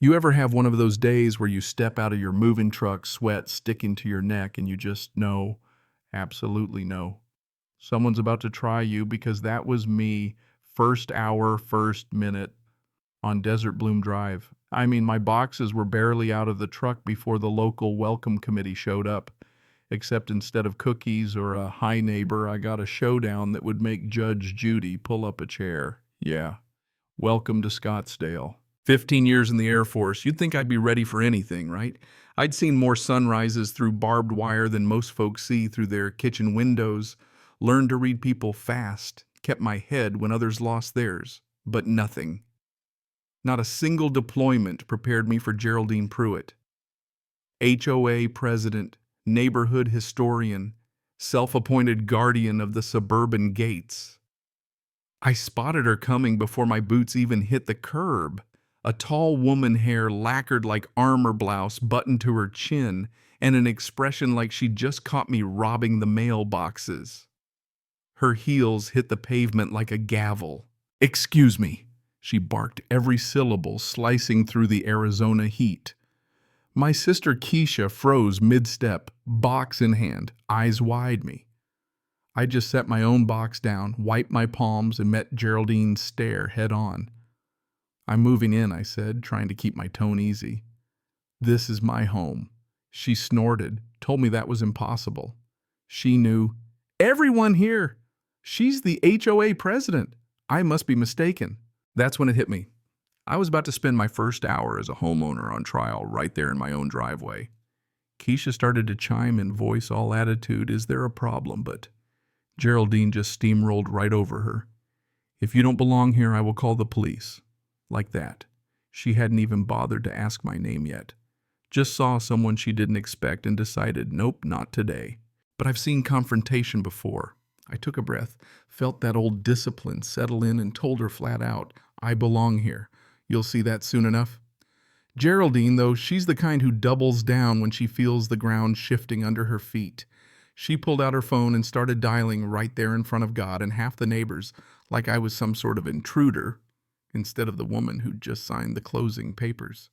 You ever have one of those days where you step out of your moving truck, sweat sticking to your neck, and you just know, absolutely know, someone's about to try you? Because that was me, first hour, first minute on Desert Bloom Drive. I mean, my boxes were barely out of the truck before the local welcome committee showed up. Except instead of cookies or a hi neighbor, I got a showdown that would make Judge Judy pull up a chair. Yeah, welcome to Scottsdale. 15 years in the Air Force, you'd think I'd be ready for anything, right? I'd seen more sunrises through barbed wire than most folks see through their kitchen windows, learned to read people fast, kept my head when others lost theirs. But nothing. Not a single deployment prepared me for Geraldine Pruitt. HOA president, neighborhood historian, self-appointed guardian of the suburban gates. I spotted her coming before my boots even hit the curb. A tall woman, hair lacquered like armor blouse buttoned to her chin, and an expression like she'd just caught me robbing the mailboxes. Her heels hit the pavement like a gavel. "Excuse me," she barked, every syllable slicing through the Arizona heat. My sister Keisha froze mid-step, box in hand, eyes wide me. I just set my own box down, wiped my palms, and met Geraldine's stare head on. "I'm moving in," I said, trying to keep my tone easy. "This is my home." She snorted, told me that was impossible. She knew. "Everyone here! She's the HOA president. I must be mistaken." That's when it hit me. I was about to spend my first hour as a homeowner on trial right there in my own driveway. Keisha started to chime in, voice all attitude, "Is there a problem?" But Geraldine just steamrolled right over her. "If you don't belong here, I will call the police." Like that. She hadn't even bothered to ask my name yet. Just saw someone she didn't expect and decided, nope, not today. But I've seen confrontation before. I took a breath, felt that old discipline settle in, and told her flat out, "I belong here. You'll see that soon enough." Geraldine, though, she's the kind who doubles down when she feels the ground shifting under her feet. She pulled out her phone and started dialing right there in front of God and half the neighbors, like I was some sort of intruder, instead of the woman who'd just signed the closing papers.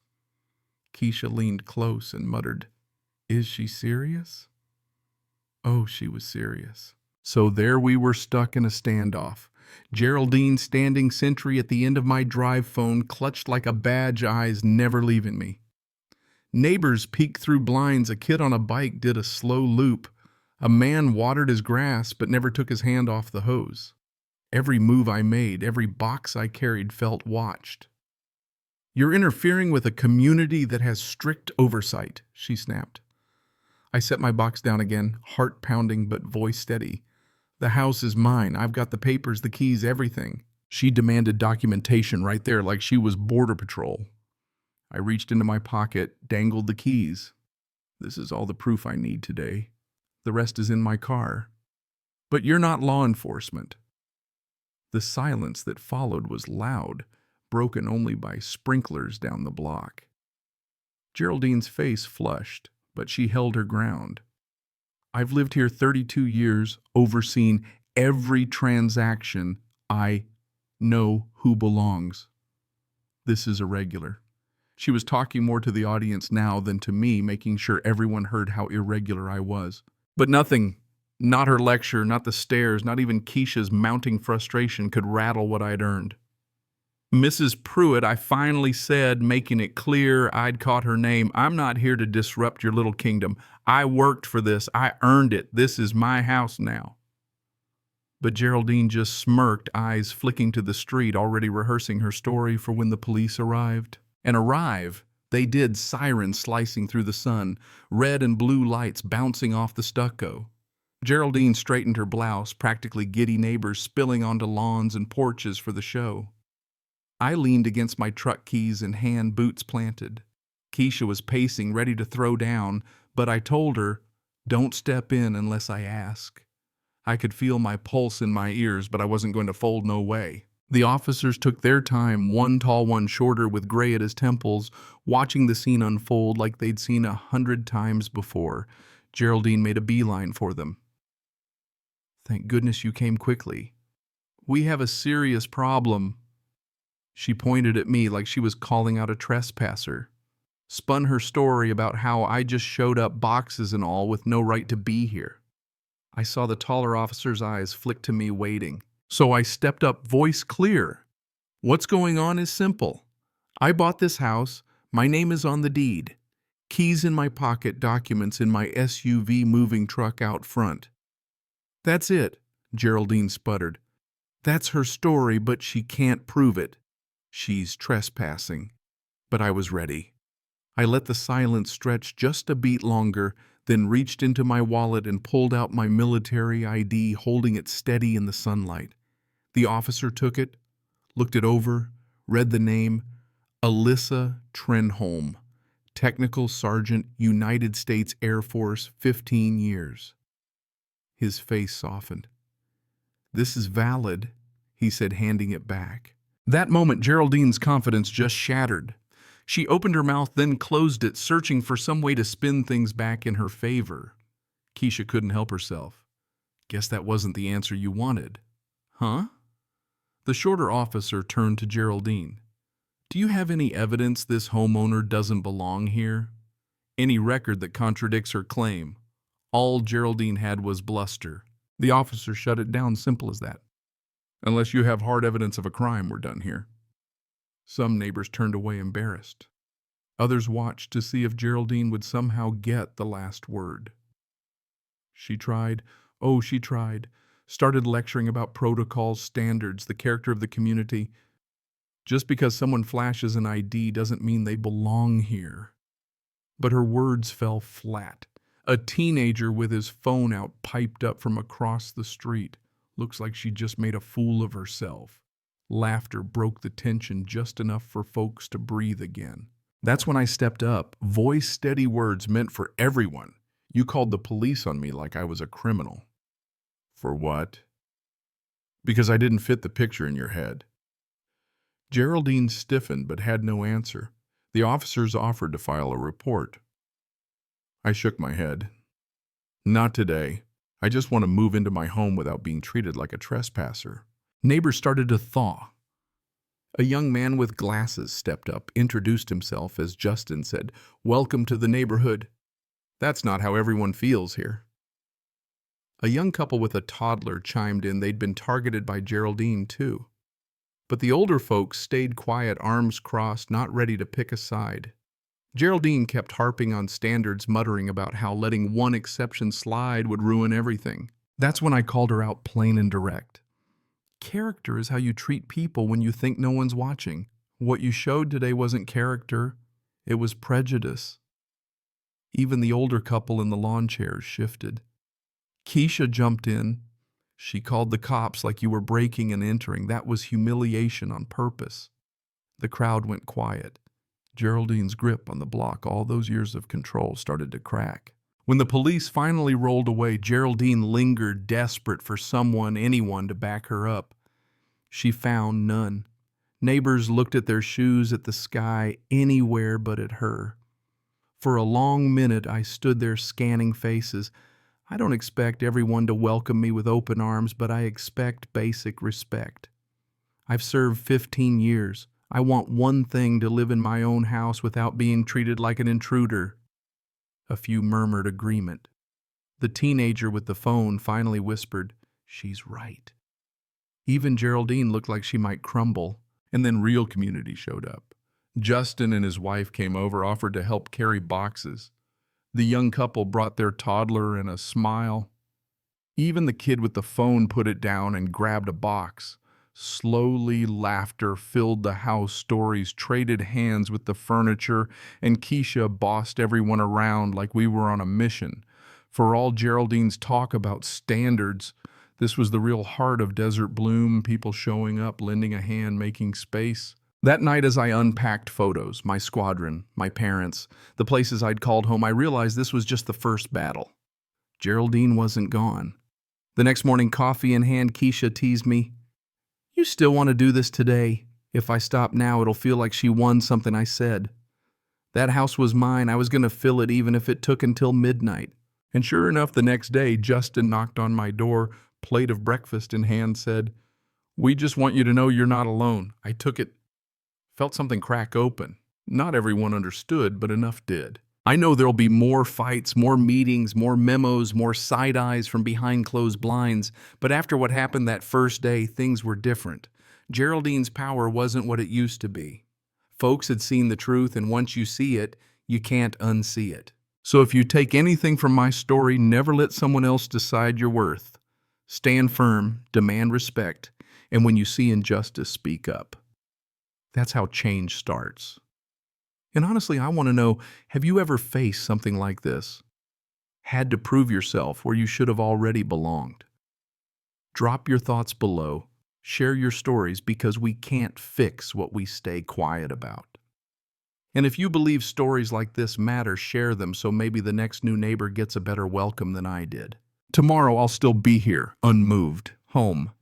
Keisha leaned close and muttered, "Is she serious?" Oh, she was serious. So there we were, stuck in a standoff. Geraldine standing sentry at the end of my drive phone, clutched like a badge, eyes never leaving me. Neighbors peeked through blinds. A kid on a bike did a slow loop. A man watered his grass but never took his hand off the hose. Every move I made, every box I carried felt watched. "You're interfering with a community that has strict oversight," she snapped. I set my box down again, heart pounding but voice steady. "The house is mine. I've got the papers, the keys, everything." She demanded documentation right there like she was Border Patrol. I reached into my pocket, dangled the keys. "This is all the proof I need today. The rest is in my car." "But you're not law enforcement." The silence that followed was loud, broken only by sprinklers down the block. Geraldine's face flushed, but she held her ground. "I've lived here 32 years, overseen every transaction. I know who belongs. This is irregular." She was talking more to the audience now than to me, making sure everyone heard how irregular I was. But nothing, not her lecture, not the stares, not even Keisha's mounting frustration could rattle what I'd earned. "Mrs. Pruitt," I finally said, making it clear I'd caught her name, "I'm not here to disrupt your little kingdom. I worked for this. I earned it. This is my house now." But Geraldine just smirked, eyes flicking to the street, already rehearsing her story for when the police arrived. And arrive, they did, sirens slicing through the sun, red and blue lights bouncing off the stucco. Geraldine straightened her blouse, practically giddy neighbors spilling onto lawns and porches for the show. I leaned against my truck keys in hand, boots planted. Keisha was pacing, ready to throw down, but I told her, "Don't step in unless I ask." I could feel my pulse in my ears, but I wasn't going to fold no way. The officers took their time, one tall, one shorter, with gray at his temples, watching the scene unfold like they'd seen 100 times before. Geraldine made a beeline for them. "Thank goodness you came quickly. We have a serious problem." She pointed at me like she was calling out a trespasser. Spun her story about how I just showed up boxes and all with no right to be here. I saw the taller officer's eyes flick to me waiting. So I stepped up, voice clear. What's going on is simple. I bought this house. My name is on the deed. Keys in my pocket, documents in my SUV moving truck out front. That's it, Geraldine sputtered. That's her story, but she can't prove it. She's trespassing. But I was ready. I let the silence stretch just a beat longer, then reached into my wallet and pulled out my military ID, holding it steady in the sunlight. The officer took it, looked it over, read the name, Alyssa Trenholm, Technical Sergeant, United States Air Force, 15 years. His face softened. This is valid, he said, handing it back. That moment, Geraldine's confidence just shattered. She opened her mouth, then closed it, searching for some way to spin things back in her favor. Keisha couldn't help herself. Guess that wasn't the answer you wanted. Huh? The shorter officer turned to Geraldine. Do you have any evidence this homeowner doesn't belong here? Any record that contradicts her claim? All Geraldine had was bluster. The officer shut it down, simple as that. Unless you have hard evidence of a crime, we're done here. Some neighbors turned away embarrassed. Others watched to see if Geraldine would somehow get the last word. She tried. Oh, she tried. Started lecturing about protocols, standards, the character of the community. Just because someone flashes an ID doesn't mean they belong here. But her words fell flat. A teenager with his phone out piped up from across the street. Looks like she just made a fool of herself. Laughter broke the tension just enough for folks to breathe again. That's when I stepped up. Voice steady words meant for everyone. You called the police on me like I was a criminal. For what? Because I didn't fit the picture in your head. Geraldine stiffened but had no answer. The officers offered to file a report. I shook my head. Not today. I just want to move into my home without being treated like a trespasser. Neighbors started to thaw. A young man with glasses stepped up, introduced himself as Justin said, "Welcome to the neighborhood." That's not how everyone feels here. A young couple with a toddler chimed in they'd been targeted by Geraldine too. But the older folks stayed quiet, arms crossed, not ready to pick a side. Geraldine kept harping on standards, muttering about how letting one exception slide would ruin everything. That's when I called her out plain and direct. Character is how you treat people when you think no one's watching. What you showed today wasn't character, it was prejudice. Even the older couple in the lawn chairs shifted. Keisha jumped in. She called the cops like you were breaking and entering. That was humiliation on purpose. The crowd went quiet. Geraldine's grip on the block, all those years of control, started to crack. When the police finally rolled away, Geraldine lingered, desperate for someone, anyone, to back her up. She found none. Neighbors looked at their shoes, at the sky, anywhere but at her. For a long minute, I stood there scanning faces. I don't expect everyone to welcome me with open arms, but I expect basic respect. I've served 15 years. I want one thing: to live in my own house without being treated like an intruder. A few murmured agreement. The teenager with the phone finally whispered, "She's right." Even Geraldine looked like she might crumble, and then real community showed up. Justin and his wife came over, offered to help carry boxes. The young couple brought their toddler and a smile. Even the kid with the phone put it down and grabbed a box. Slowly, laughter filled the house, stories traded hands with the furniture, and Keisha bossed everyone around like we were on a mission. For all Geraldine's talk about standards, this was the real heart of Desert Bloom, people showing up, lending a hand, making space. That night, as I unpacked photos, my squadron, my parents, the places I'd called home, I realized this was just the first battle. Geraldine wasn't gone. The next morning, coffee in hand, Keisha teased me, "You still want to do this today? If I stop now, it'll feel like she won something I said." That house was mine. I was going to fill it even if it took until midnight. And sure enough, the next day, Justin knocked on my door, plate of breakfast in hand, said, "We just want you to know you're not alone." I took it. Felt something crack open. Not everyone understood, but enough did. I know there'll be more fights, more meetings, more memos, more side eyes from behind closed blinds, but after what happened that first day, things were different. Geraldine's power wasn't what it used to be. Folks had seen the truth, and once you see it, you can't unsee it. So if you take anything from my story, never let someone else decide your worth. Stand firm, demand respect, and when you see injustice, speak up. That's how change starts. And honestly, I want to know, have you ever faced something like this? Had to prove yourself where you should have already belonged? Drop your thoughts below. Share your stories because we can't fix what we stay quiet about. And if you believe stories like this matter, share them so maybe the next new neighbor gets a better welcome than I did. Tomorrow I'll still be here, unmoved, home,